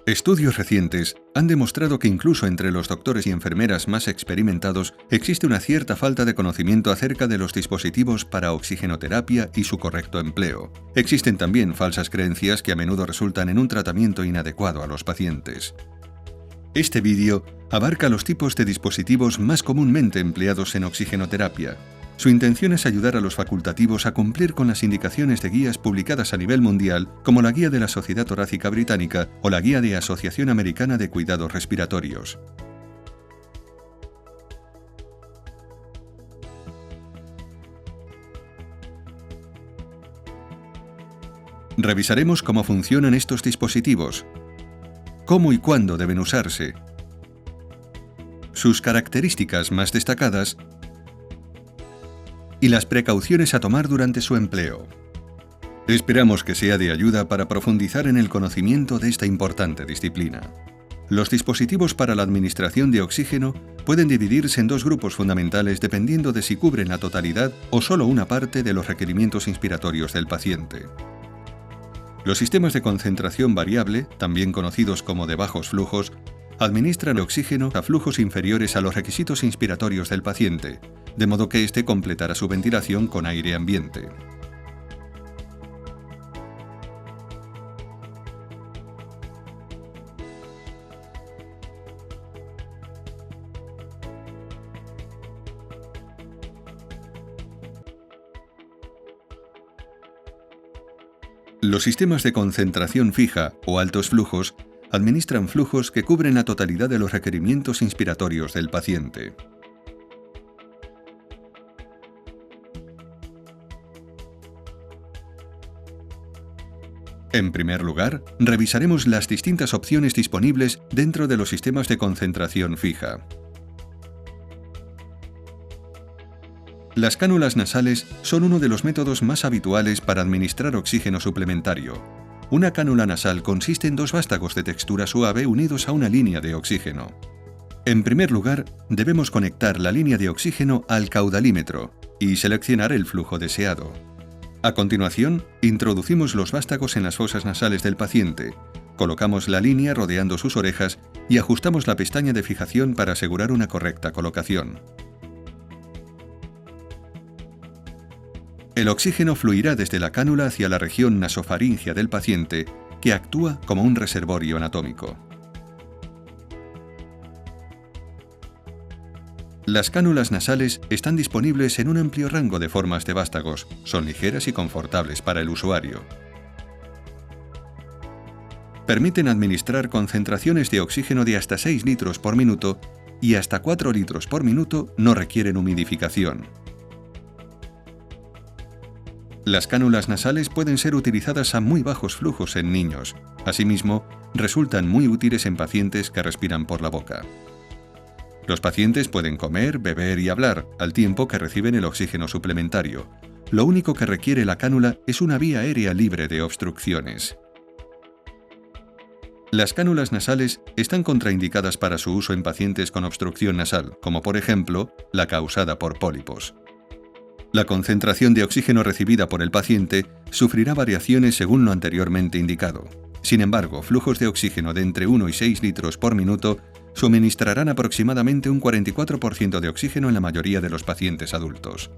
Estudios recientes han demostrado que incluso entre los doctores y enfermeras más experimentados existe una cierta falta de conocimiento acerca de los dispositivos para oxigenoterapia y su correcto empleo. Existen también falsas creencias que a menudo resultan en un tratamiento inadecuado a los pacientes. Este vídeo abarca los tipos de dispositivos más comúnmente empleados en oxigenoterapia. Su intención es ayudar a los facultativos a cumplir con las indicaciones de guías publicadas a nivel mundial, como la Guía de la Sociedad Torácica Británica o la Guía de Asociación Americana de Cuidados Respiratorios. Revisaremos cómo funcionan estos dispositivos, cómo y cuándo deben usarse, sus características más destacadas y las precauciones a tomar durante su empleo. Esperamos que sea de ayuda para profundizar en el conocimiento de esta importante disciplina. Los dispositivos para la administración de oxígeno pueden dividirse en dos grupos fundamentales dependiendo de si cubren la totalidad o solo una parte de los requerimientos inspiratorios del paciente. Los sistemas de concentración variable, también conocidos como de bajos flujos, administran oxígeno a flujos inferiores a los requisitos inspiratorios del paciente, de modo que éste completará su ventilación con aire ambiente. Los sistemas de concentración fija o altos flujos administran flujos que cubren la totalidad de los requerimientos inspiratorios del paciente. En primer lugar, revisaremos las distintas opciones disponibles dentro de los sistemas de concentración fija. Las cánulas nasales son uno de los métodos más habituales para administrar oxígeno suplementario. Una cánula nasal consiste en dos vástagos de textura suave unidos a una línea de oxígeno. En primer lugar, debemos conectar la línea de oxígeno al caudalímetro y seleccionar el flujo deseado. A continuación, introducimos los vástagos en las fosas nasales del paciente, colocamos la línea rodeando sus orejas y ajustamos la pestaña de fijación para asegurar una correcta colocación. El oxígeno fluirá desde la cánula hacia la región nasofaríngea del paciente, que actúa como un reservorio anatómico. Las cánulas nasales están disponibles en un amplio rango de formas de vástagos, son ligeras y confortables para el usuario. Permiten administrar concentraciones de oxígeno de hasta 6 litros por minuto y hasta 4 litros por minuto no requieren humidificación. Las cánulas nasales pueden ser utilizadas a muy bajos flujos en niños. Asimismo, resultan muy útiles en pacientes que respiran por la boca. Los pacientes pueden comer, beber y hablar al tiempo que reciben el oxígeno suplementario. Lo único que requiere la cánula es una vía aérea libre de obstrucciones. Las cánulas nasales están contraindicadas para su uso en pacientes con obstrucción nasal, como por ejemplo, la causada por pólipos. La concentración de oxígeno recibida por el paciente sufrirá variaciones según lo anteriormente indicado. Sin embargo, flujos de oxígeno de entre 1 y 6 litros por minuto suministrarán aproximadamente un 44% de oxígeno en la mayoría de los pacientes adultos.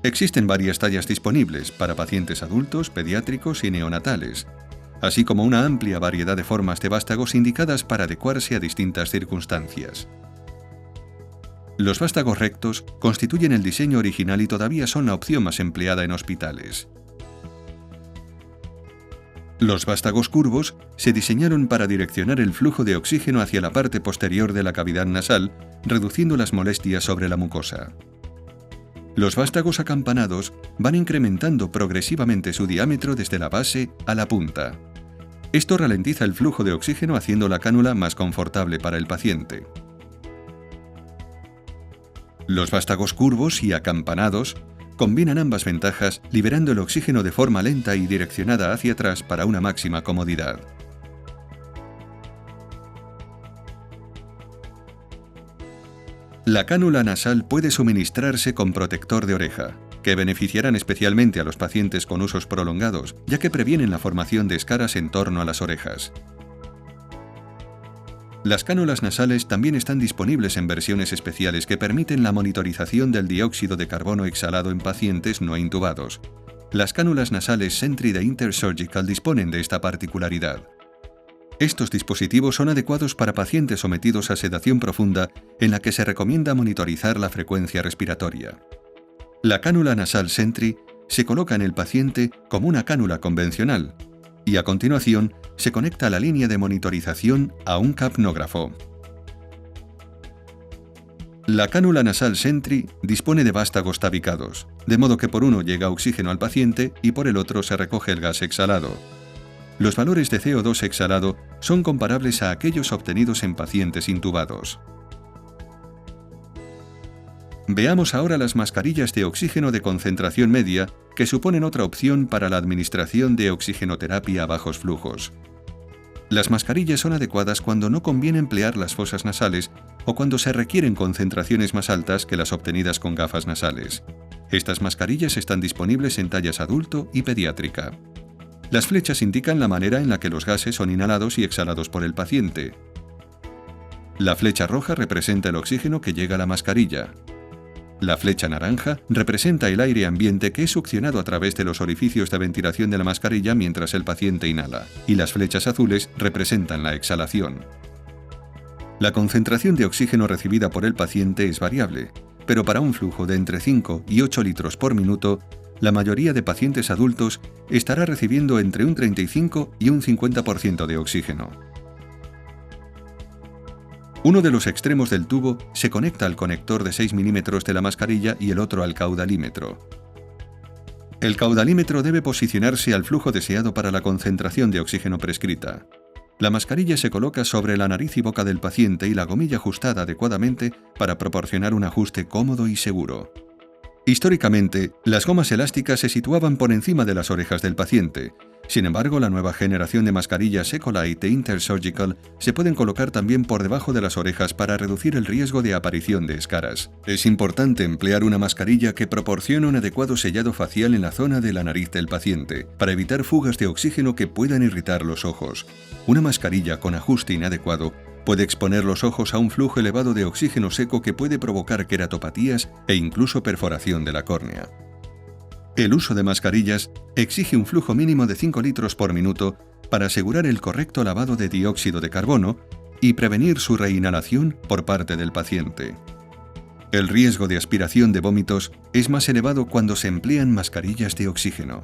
Existen varias tallas disponibles para pacientes adultos, pediátricos y neonatales, así como una amplia variedad de formas de vástagos indicadas para adecuarse a distintas circunstancias. Los vástagos rectos constituyen el diseño original y todavía son la opción más empleada en hospitales. Los vástagos curvos se diseñaron para direccionar el flujo de oxígeno hacia la parte posterior de la cavidad nasal, reduciendo las molestias sobre la mucosa. Los vástagos acampanados van incrementando progresivamente su diámetro desde la base a la punta. Esto ralentiza el flujo de oxígeno haciendo la cánula más confortable para el paciente. Los vástagos curvos y acampanados combinan ambas ventajas, liberando el oxígeno de forma lenta y direccionada hacia atrás para una máxima comodidad. La cánula nasal puede suministrarse con protector de oreja, que beneficiarán especialmente a los pacientes con usos prolongados, ya que previenen la formación de escaras en torno a las orejas. Las cánulas nasales también están disponibles en versiones especiales que permiten la monitorización del dióxido de carbono exhalado en pacientes no intubados. Las cánulas nasales Sentry de Intersurgical disponen de esta particularidad. Estos dispositivos son adecuados para pacientes sometidos a sedación profunda en la que se recomienda monitorizar la frecuencia respiratoria. La cánula nasal Sentry se coloca en el paciente como una cánula convencional y a continuación se conecta la línea de monitorización a un capnógrafo. La cánula nasal Sentry dispone de vástagos tabicados, de modo que por uno llega oxígeno al paciente y por el otro se recoge el gas exhalado. Los valores de CO2 exhalado son comparables a aquellos obtenidos en pacientes intubados. Veamos ahora las mascarillas de oxígeno de concentración media, que suponen otra opción para la administración de oxigenoterapia a bajos flujos. Las mascarillas son adecuadas cuando no conviene emplear las fosas nasales o cuando se requieren concentraciones más altas que las obtenidas con gafas nasales. Estas mascarillas están disponibles en tallas adulto y pediátrica. Las flechas indican la manera en la que los gases son inhalados y exhalados por el paciente. La flecha roja representa el oxígeno que llega a la mascarilla. La flecha naranja representa el aire ambiente que es succionado a través de los orificios de ventilación de la mascarilla mientras el paciente inhala, y las flechas azules representan la exhalación. La concentración de oxígeno recibida por el paciente es variable, pero para un flujo de entre 5 y 8 litros por minuto, la mayoría de pacientes adultos estará recibiendo entre un 35 y un 50% de oxígeno. Uno de los extremos del tubo se conecta al conector de 6 milímetros de la mascarilla y el otro al caudalímetro. El caudalímetro debe posicionarse al flujo deseado para la concentración de oxígeno prescrita. La mascarilla se coloca sobre la nariz y boca del paciente y la gomilla ajustada adecuadamente para proporcionar un ajuste cómodo y seguro. Históricamente, las gomas elásticas se situaban por encima de las orejas del paciente. Sin embargo, la nueva generación de mascarillas Ecolite e Intersurgical se pueden colocar también por debajo de las orejas para reducir el riesgo de aparición de escaras. Es importante emplear una mascarilla que proporcione un adecuado sellado facial en la zona de la nariz del paciente, para evitar fugas de oxígeno que puedan irritar los ojos. Una mascarilla con ajuste inadecuado puede exponer los ojos a un flujo elevado de oxígeno seco que puede provocar queratopatías e incluso perforación de la córnea. El uso de mascarillas exige un flujo mínimo de 5 litros por minuto para asegurar el correcto lavado de dióxido de carbono y prevenir su reinhalación por parte del paciente. El riesgo de aspiración de vómitos es más elevado cuando se emplean mascarillas de oxígeno.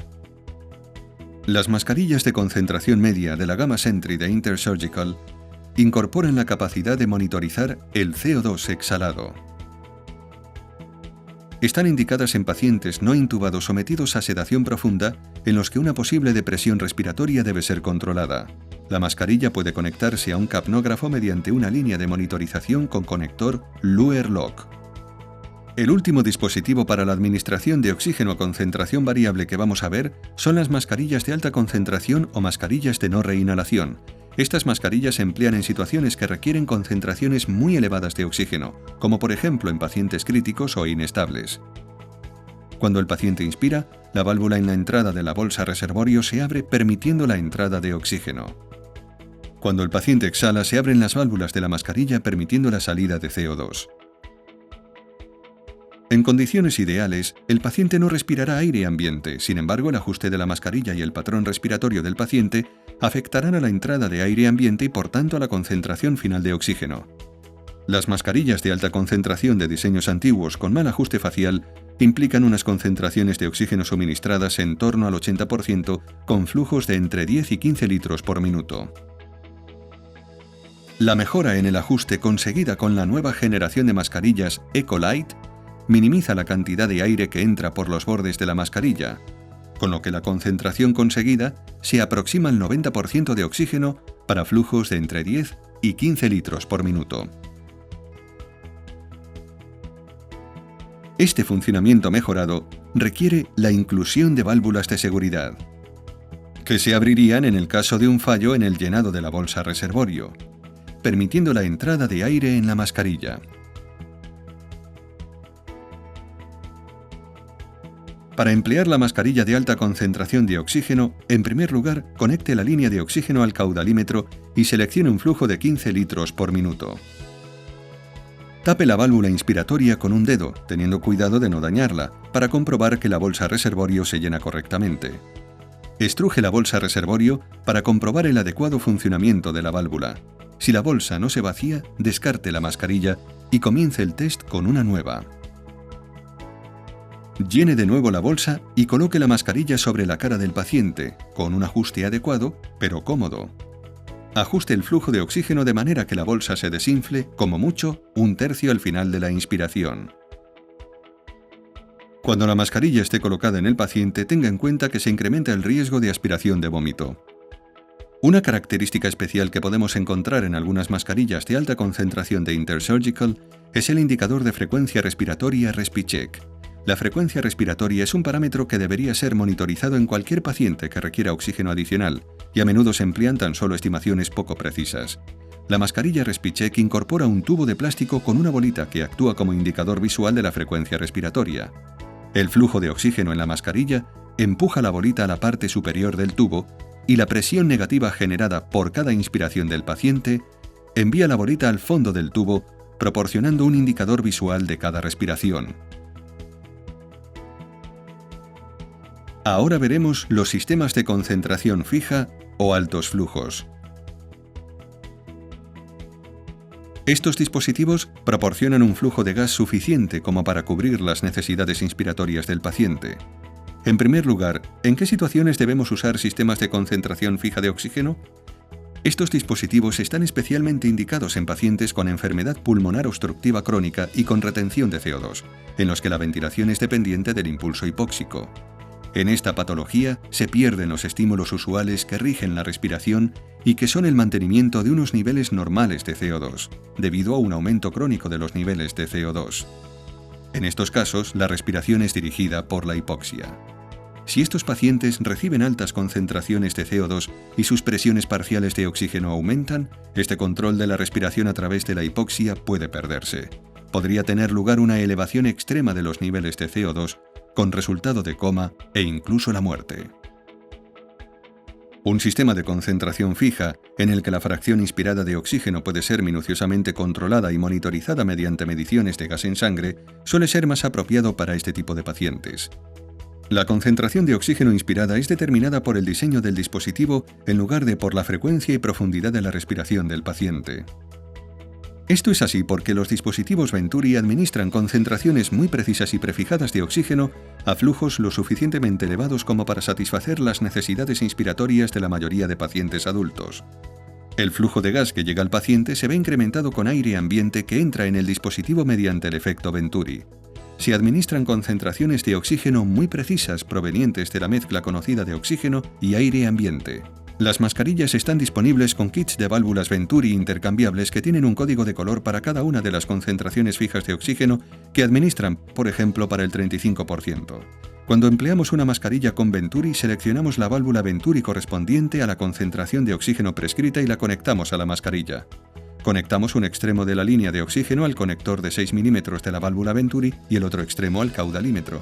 Las mascarillas de concentración media de la gama Sentry de Intersurgical incorporan la capacidad de monitorizar el CO2 exhalado. Están indicadas en pacientes no intubados sometidos a sedación profunda en los que una posible depresión respiratoria debe ser controlada. La mascarilla puede conectarse a un capnógrafo mediante una línea de monitorización con conector Luer-Lock. El último dispositivo para la administración de oxígeno a concentración variable que vamos a ver son las mascarillas de alta concentración o mascarillas de no reinhalación. Estas mascarillas se emplean en situaciones que requieren concentraciones muy elevadas de oxígeno, como por ejemplo en pacientes críticos o inestables. Cuando el paciente inspira, la válvula en la entrada de la bolsa reservorio se abre permitiendo la entrada de oxígeno. Cuando el paciente exhala, se abren las válvulas de la mascarilla permitiendo la salida de CO2. En condiciones ideales, el paciente no respirará aire ambiente, sin embargo el ajuste de la mascarilla y el patrón respiratorio del paciente afectarán a la entrada de aire ambiente y por tanto a la concentración final de oxígeno. Las mascarillas de alta concentración de diseños antiguos con mal ajuste facial implican unas concentraciones de oxígeno suministradas en torno al 80% con flujos de entre 10 y 15 litros por minuto. La mejora en el ajuste conseguida con la nueva generación de mascarillas Ecolite minimiza la cantidad de aire que entra por los bordes de la mascarilla, con lo que la concentración conseguida se aproxima al 90% de oxígeno para flujos de entre 10 y 15 litros por minuto. Este funcionamiento mejorado requiere la inclusión de válvulas de seguridad, que se abrirían en el caso de un fallo en el llenado de la bolsa reservorio, permitiendo la entrada de aire en la mascarilla. Para emplear la mascarilla de alta concentración de oxígeno, en primer lugar, conecte la línea de oxígeno al caudalímetro y seleccione un flujo de 15 litros por minuto. Tape la válvula inspiratoria con un dedo, teniendo cuidado de no dañarla, para comprobar que la bolsa reservorio se llena correctamente. Estruje la bolsa reservorio para comprobar el adecuado funcionamiento de la válvula. Si la bolsa no se vacía, descarte la mascarilla y comience el test con una nueva. Llene de nuevo la bolsa y coloque la mascarilla sobre la cara del paciente, con un ajuste adecuado, pero cómodo. Ajuste el flujo de oxígeno de manera que la bolsa se desinfle, como mucho, 1/3 al final de la inspiración. Cuando la mascarilla esté colocada en el paciente, tenga en cuenta que se incrementa el riesgo de aspiración de vómito. Una característica especial que podemos encontrar en algunas mascarillas de alta concentración de Intersurgical es el indicador de frecuencia respiratoria RespiCheck. La frecuencia respiratoria es un parámetro que debería ser monitorizado en cualquier paciente que requiera oxígeno adicional, y a menudo se emplean tan solo estimaciones poco precisas. La mascarilla RespiCheck incorpora un tubo de plástico con una bolita que actúa como indicador visual de la frecuencia respiratoria. El flujo de oxígeno en la mascarilla empuja la bolita a la parte superior del tubo y la presión negativa generada por cada inspiración del paciente envía la bolita al fondo del tubo, proporcionando un indicador visual de cada respiración. Ahora veremos los sistemas de concentración fija o altos flujos. Estos dispositivos proporcionan un flujo de gas suficiente como para cubrir las necesidades inspiratorias del paciente. En primer lugar, ¿en qué situaciones debemos usar sistemas de concentración fija de oxígeno? Estos dispositivos están especialmente indicados en pacientes con enfermedad pulmonar obstructiva crónica y con retención de CO2, en los que la ventilación es dependiente del impulso hipóxico. En esta patología se pierden los estímulos usuales que rigen la respiración y que son el mantenimiento de unos niveles normales de CO2, debido a un aumento crónico de los niveles de CO2. En estos casos, la respiración es dirigida por la hipoxia. Si estos pacientes reciben altas concentraciones de CO2 y sus presiones parciales de oxígeno aumentan, este control de la respiración a través de la hipoxia puede perderse. Podría tener lugar una elevación extrema de los niveles de CO2, con resultado de coma e incluso la muerte. Un sistema de concentración fija, en el que la fracción inspirada de oxígeno puede ser minuciosamente controlada y monitorizada mediante mediciones de gas en sangre, suele ser más apropiado para este tipo de pacientes. La concentración de oxígeno inspirada es determinada por el diseño del dispositivo en lugar de por la frecuencia y profundidad de la respiración del paciente. Esto es así porque los dispositivos Venturi administran concentraciones muy precisas y prefijadas de oxígeno a flujos lo suficientemente elevados como para satisfacer las necesidades inspiratorias de la mayoría de pacientes adultos. El flujo de gas que llega al paciente se ve incrementado con aire ambiente que entra en el dispositivo mediante el efecto Venturi. Se administran concentraciones de oxígeno muy precisas provenientes de la mezcla conocida de oxígeno y aire ambiente. Las mascarillas están disponibles con kits de válvulas Venturi intercambiables que tienen un código de color para cada una de las concentraciones fijas de oxígeno que administran, por ejemplo, para el 35%. Cuando empleamos una mascarilla con Venturi, seleccionamos la válvula Venturi correspondiente a la concentración de oxígeno prescrita y la conectamos a la mascarilla. Conectamos un extremo de la línea de oxígeno al conector de 6 mm de la válvula Venturi y el otro extremo al caudalímetro.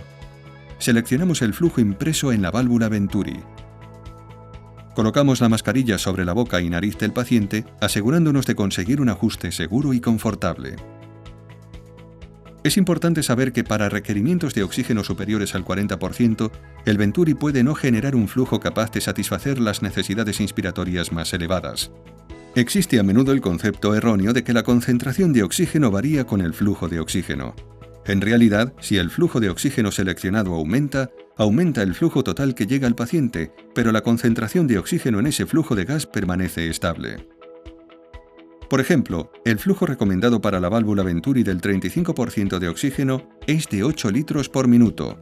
Seleccionamos el flujo impreso en la válvula Venturi. Colocamos la mascarilla sobre la boca y nariz del paciente, asegurándonos de conseguir un ajuste seguro y confortable. Es importante saber que para requerimientos de oxígeno superiores al 40%, el Venturi puede no generar un flujo capaz de satisfacer las necesidades inspiratorias más elevadas. Existe a menudo el concepto erróneo de que la concentración de oxígeno varía con el flujo de oxígeno. En realidad, si el flujo de oxígeno seleccionado aumenta el flujo total que llega al paciente, pero la concentración de oxígeno en ese flujo de gas permanece estable. Por ejemplo, el flujo recomendado para la válvula Venturi del 35% de oxígeno es de 8 litros por minuto.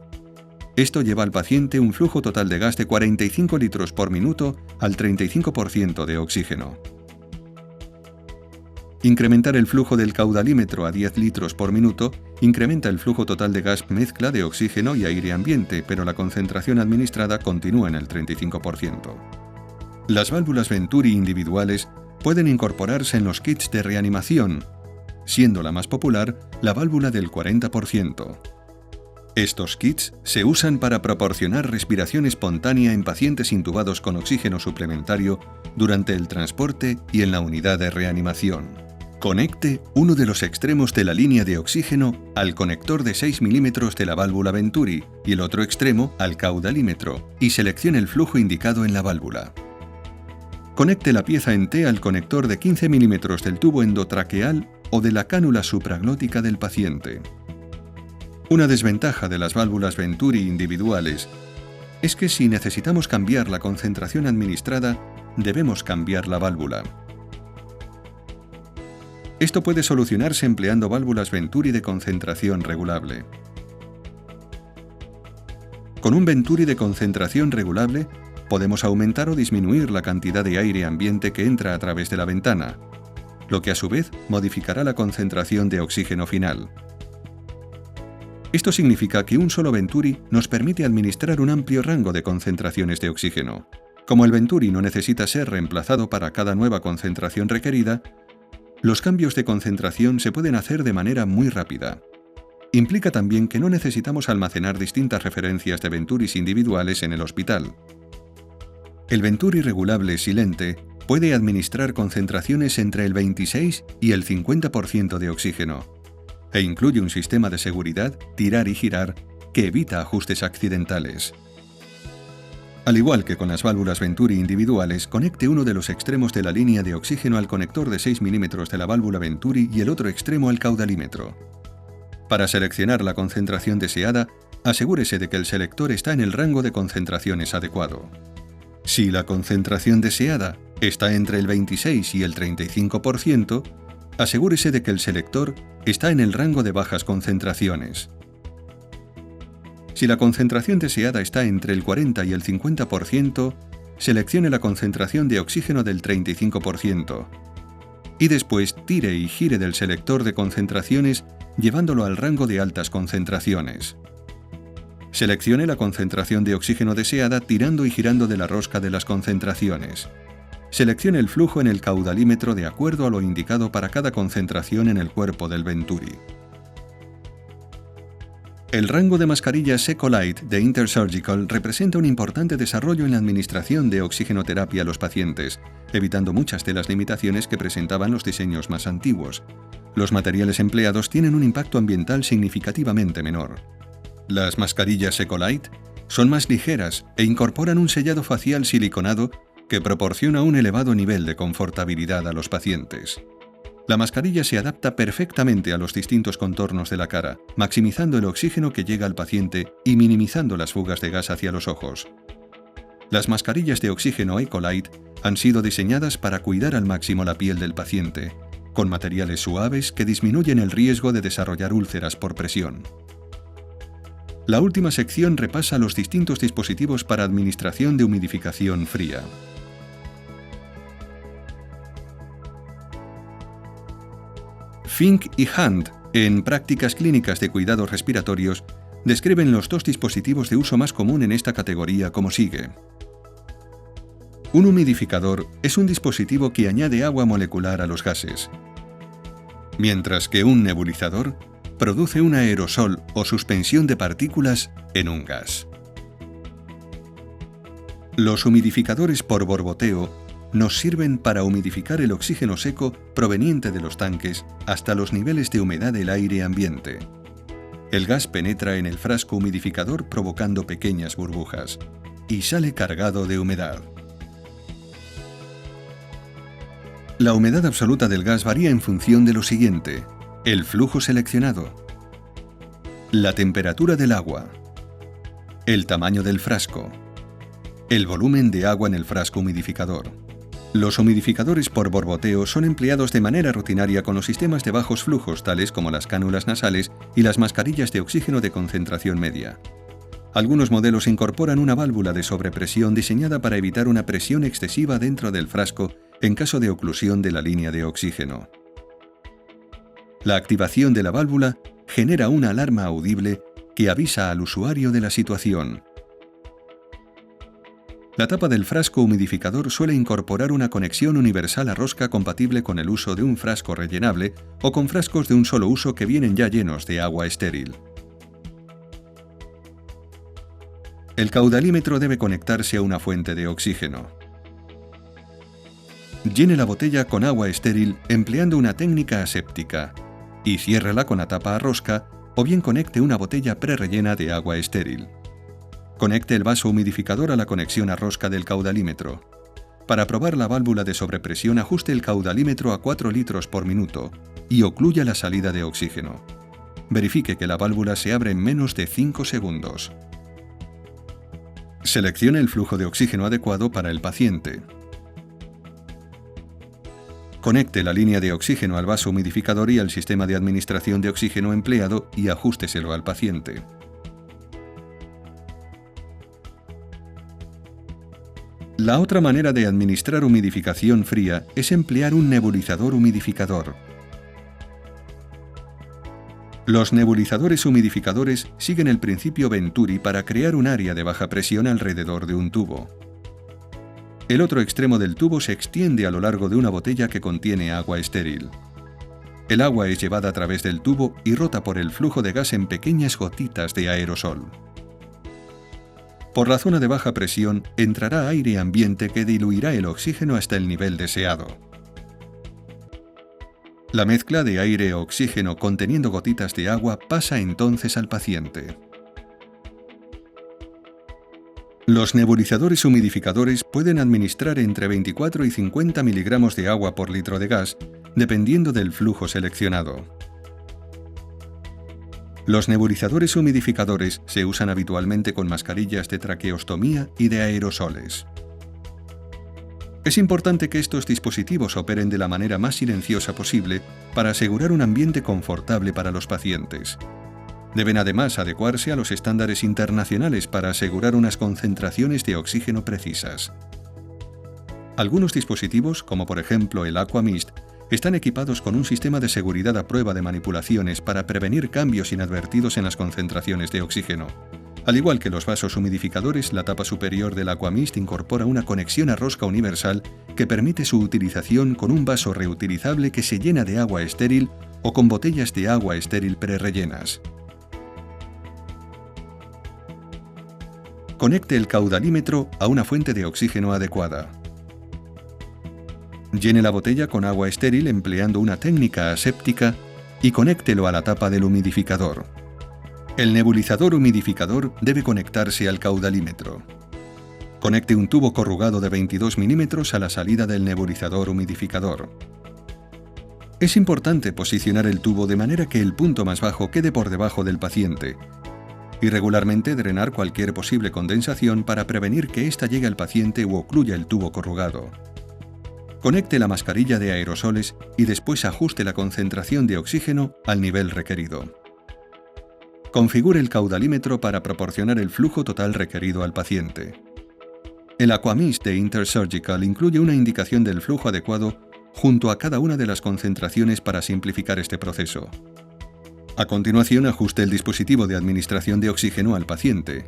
Esto lleva al paciente un flujo total de gas de 45 litros por minuto al 35% de oxígeno. Incrementar el flujo del caudalímetro a 10 litros por minuto incrementa el flujo total de gas mezcla de oxígeno y aire ambiente, pero la concentración administrada continúa en el 35%. Las válvulas Venturi individuales pueden incorporarse en los kits de reanimación, siendo la más popular la válvula del 40%. Estos kits se usan para proporcionar respiración espontánea en pacientes intubados con oxígeno suplementario durante el transporte y en la unidad de reanimación. Conecte uno de los extremos de la línea de oxígeno al conector de 6 milímetros de la válvula Venturi y el otro extremo al caudalímetro y seleccione el flujo indicado en la válvula. Conecte la pieza en T al conector de 15 milímetros del tubo endotraqueal o de la cánula supraglótica del paciente. Una desventaja de las válvulas Venturi individuales es que si necesitamos cambiar la concentración administrada, debemos cambiar la válvula. Esto puede solucionarse empleando válvulas Venturi de concentración regulable. Con un Venturi de concentración regulable, podemos aumentar o disminuir la cantidad de aire ambiente que entra a través de la ventana, lo que a su vez modificará la concentración de oxígeno final. Esto significa que un solo Venturi nos permite administrar un amplio rango de concentraciones de oxígeno. Como el Venturi no necesita ser reemplazado para cada nueva concentración requerida, los cambios de concentración se pueden hacer de manera muy rápida. Implica también que no necesitamos almacenar distintas referencias de Venturis individuales en el hospital. El Venturi regulable silente puede administrar concentraciones entre el 26 y el 50% de oxígeno, e incluye un sistema de seguridad, tirar y girar, que evita ajustes accidentales. Al igual que con las válvulas Venturi individuales, conecte uno de los extremos de la línea de oxígeno al conector de 6 milímetros de la válvula Venturi y el otro extremo al caudalímetro. Para seleccionar la concentración deseada, asegúrese de que el selector está en el rango de concentraciones adecuado. Si la concentración deseada está entre el 26 y el 35%, asegúrese de que el selector está en el rango de bajas concentraciones. Si la concentración deseada está entre el 40 y el 50%, seleccione la concentración de oxígeno del 35%. Y después tire y gire del selector de concentraciones llevándolo al rango de altas concentraciones. Seleccione la concentración de oxígeno deseada tirando y girando de la rosca de las concentraciones. Seleccione el flujo en el caudalímetro de acuerdo a lo indicado para cada concentración en el cuerpo del Venturi. El rango de mascarillas Ecolite de Intersurgical representa un importante desarrollo en la administración de oxigenoterapia a los pacientes, evitando muchas de las limitaciones que presentaban los diseños más antiguos. Los materiales empleados tienen un impacto ambiental significativamente menor. Las mascarillas Ecolite son más ligeras e incorporan un sellado facial siliconado que proporciona un elevado nivel de confortabilidad a los pacientes. La mascarilla se adapta perfectamente a los distintos contornos de la cara, maximizando el oxígeno que llega al paciente y minimizando las fugas de gas hacia los ojos. Las mascarillas de oxígeno Ecolite han sido diseñadas para cuidar al máximo la piel del paciente, con materiales suaves que disminuyen el riesgo de desarrollar úlceras por presión. La última sección repasa los distintos dispositivos para administración de humidificación fría. Fink y Hunt, en Prácticas clínicas de cuidados respiratorios, describen los dos dispositivos de uso más común en esta categoría como sigue. Un humidificador es un dispositivo que añade agua molecular a los gases, mientras que un nebulizador produce un aerosol o suspensión de partículas en un gas. Los humidificadores por borboteo nos sirven para humidificar el oxígeno seco proveniente de los tanques hasta los niveles de humedad del aire ambiente. El gas penetra en el frasco humidificador provocando pequeñas burbujas y sale cargado de humedad. La humedad absoluta del gas varía en función de lo siguiente: el flujo seleccionado, la temperatura del agua, el tamaño del frasco, el volumen de agua en el frasco humidificador. Los humidificadores por borboteo son empleados de manera rutinaria con los sistemas de bajos flujos tales como las cánulas nasales y las mascarillas de oxígeno de concentración media. Algunos modelos incorporan una válvula de sobrepresión diseñada para evitar una presión excesiva dentro del frasco en caso de oclusión de la línea de oxígeno. La activación de la válvula genera una alarma audible que avisa al usuario de la situación. La tapa del frasco humidificador suele incorporar una conexión universal a rosca compatible con el uso de un frasco rellenable o con frascos de un solo uso que vienen ya llenos de agua estéril. El caudalímetro debe conectarse a una fuente de oxígeno. Llene la botella con agua estéril empleando una técnica aséptica y ciérrala con la tapa a rosca o bien conecte una botella prerrellena de agua estéril. Conecte el vaso humidificador a la conexión a rosca del caudalímetro. Para probar la válvula de sobrepresión, ajuste el caudalímetro a 4 litros por minuto y ocluya la salida de oxígeno. Verifique que la válvula se abre en menos de 5 segundos. Seleccione el flujo de oxígeno adecuado para el paciente. Conecte la línea de oxígeno al vaso humidificador y al sistema de administración de oxígeno empleado y ajústeselo al paciente. La otra manera de administrar humidificación fría es emplear un nebulizador humidificador. Los nebulizadores humidificadores siguen el principio Venturi para crear un área de baja presión alrededor de un tubo. El otro extremo del tubo se extiende a lo largo de una botella que contiene agua estéril. El agua es llevada a través del tubo y rota por el flujo de gas en pequeñas gotitas de aerosol. Por la zona de baja presión entrará aire ambiente que diluirá el oxígeno hasta el nivel deseado. La mezcla de aire-oxígeno conteniendo gotitas de agua pasa entonces al paciente. Los nebulizadores humidificadores pueden administrar entre 24 y 50 miligramos de agua por litro de gas, dependiendo del flujo seleccionado. Los nebulizadores humidificadores se usan habitualmente con mascarillas de traqueostomía y de aerosoles. Es importante que estos dispositivos operen de la manera más silenciosa posible para asegurar un ambiente confortable para los pacientes. Deben además adecuarse a los estándares internacionales para asegurar unas concentraciones de oxígeno precisas. Algunos dispositivos, como por ejemplo el Aquamist, están equipados con un sistema de seguridad a prueba de manipulaciones para prevenir cambios inadvertidos en las concentraciones de oxígeno. Al igual que los vasos humidificadores, la tapa superior del Aquamist incorpora una conexión a rosca universal que permite su utilización con un vaso reutilizable que se llena de agua estéril o con botellas de agua estéril prerellenas. Conecte el caudalímetro a una fuente de oxígeno adecuada. Llene la botella con agua estéril empleando una técnica aséptica y conéctelo a la tapa del humidificador. El nebulizador humidificador debe conectarse al caudalímetro. Conecte un tubo corrugado de 22 milímetros a la salida del nebulizador humidificador. Es importante posicionar el tubo de manera que el punto más bajo quede por debajo del paciente y regularmente drenar cualquier posible condensación para prevenir que ésta llegue al paciente u ocluya el tubo corrugado. Conecte la mascarilla de aerosoles y después ajuste la concentración de oxígeno al nivel requerido. Configure el caudalímetro para proporcionar el flujo total requerido al paciente. El Aquamist de Intersurgical incluye una indicación del flujo adecuado junto a cada una de las concentraciones para simplificar este proceso. A continuación, ajuste el dispositivo de administración de oxígeno al paciente.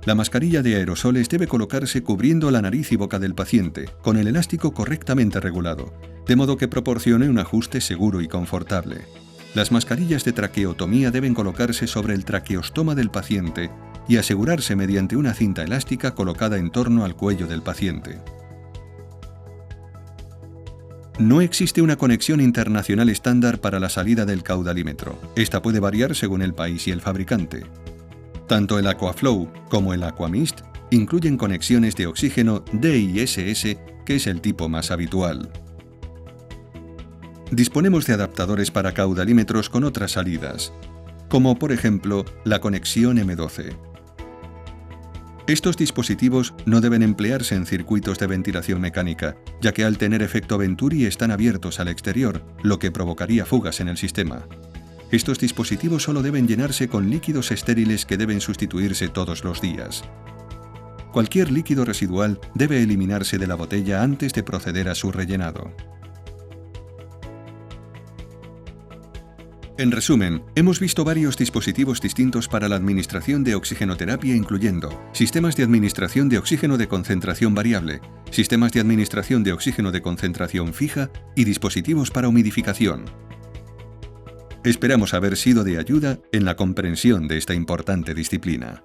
La mascarilla de aerosoles debe colocarse cubriendo la nariz y boca del paciente, con el elástico correctamente regulado, de modo que proporcione un ajuste seguro y confortable. Las mascarillas de traqueotomía deben colocarse sobre el traqueostoma del paciente y asegurarse mediante una cinta elástica colocada en torno al cuello del paciente. No existe una conexión internacional estándar para la salida del caudalímetro. Esta puede variar según el país y el fabricante. Tanto el Aquaflow como el Aquamist incluyen conexiones de oxígeno DISS, que es el tipo más habitual. Disponemos de adaptadores para caudalímetros con otras salidas, como por ejemplo la conexión M12. Estos dispositivos no deben emplearse en circuitos de ventilación mecánica, ya que al tener efecto Venturi están abiertos al exterior, lo que provocaría fugas en el sistema. Estos dispositivos solo deben llenarse con líquidos estériles que deben sustituirse todos los días. Cualquier líquido residual debe eliminarse de la botella antes de proceder a su rellenado. En resumen, hemos visto varios dispositivos distintos para la administración de oxigenoterapia, incluyendo sistemas de administración de oxígeno de concentración variable, sistemas de administración de oxígeno de concentración fija y dispositivos para humidificación. Esperamos haber sido de ayuda en la comprensión de esta importante disciplina.